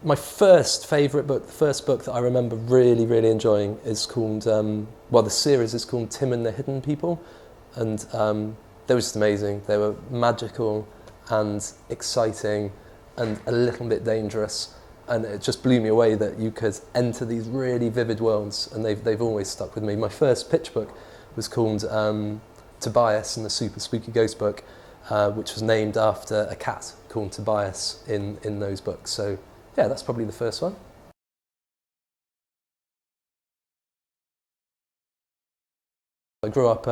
My first favourite book, the first book that I remember really, really enjoying is called, the series is called Tim and the Hidden People. And they were just amazing. They were magical and exciting and a little bit dangerous. And it just blew me away that you could enter these really vivid worlds, and they've always stuck with me. My first pitch book was called Tobias and the Super Spooky Ghost Book, which was named after a cat called Tobias in those books. So yeah, that's probably the first one. I grew up,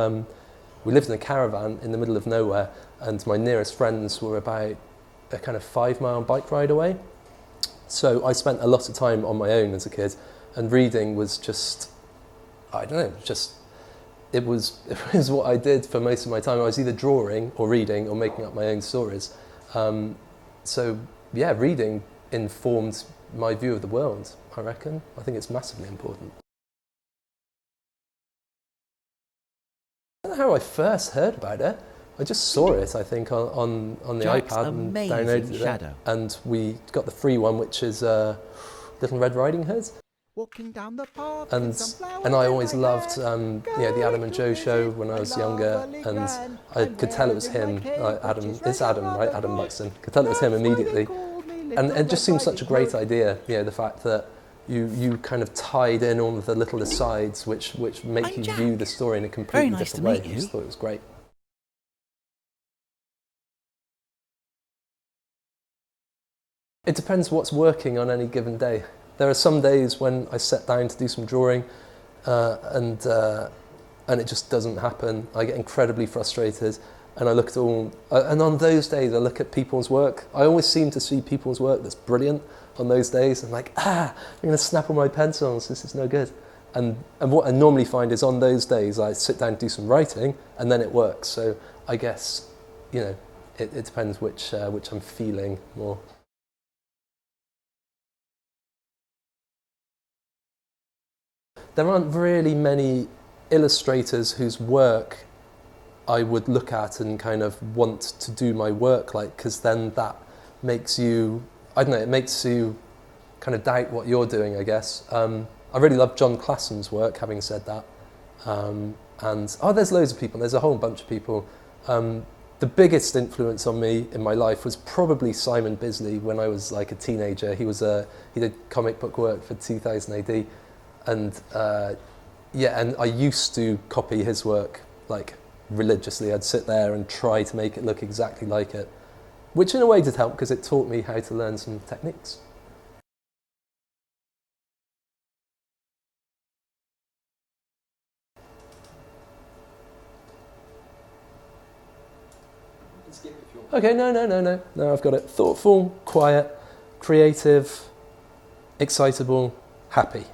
we lived in a caravan in the middle of nowhere, and my nearest friends were about a kind of 5-mile bike ride away. So I spent a lot of time on my own as a kid, and reading was just, I don't know, it was what I did for most of my time. I was either drawing or reading or making up my own stories. So yeah, reading informed my view of the world, I reckon. I think it's massively important. I don't know how I first heard about it. I just saw it, I think, on the Jack's iPad and downloaded it. shadow. And we got the free one, which is Little Red Riding Hood. Walking down the path And I always loved the Adam and Joe show when I was younger, and I could tell it was him. It's Adam, right? Adam Buxton. Could tell it was him immediately. And it just seemed such a great idea, the fact that you kind of tied in all of the little asides which make you view the story in a completely different way. I just thought it was great. It depends what's working on any given day. There are some days when I sit down to do some drawing and it just doesn't happen. I get incredibly frustrated, and I look at and on those days I look at people's work. I always seem to see people's work that's brilliant on those days. I'm like, I'm going to snap on my pencils, this is no good. And what I normally find is on those days I sit down and do some writing, and then it works. So I guess, it depends which I'm feeling more. There aren't really many illustrators whose work I would look at and kind of want to do my work like, because then that makes you, it makes you kind of doubt what you're doing, I guess. I really love John Classen's work, having said that. There's loads of people, there's a whole bunch of people. The biggest influence on me in my life was probably Simon Bisley when I was like a teenager. He did comic book work for 2000 AD. And and I used to copy his work like religiously. I'd sit there and try to make it look exactly like it, which in a way did help because it taught me how to learn some techniques. Okay, no, I've got it. Thoughtful, quiet, creative, excitable, happy.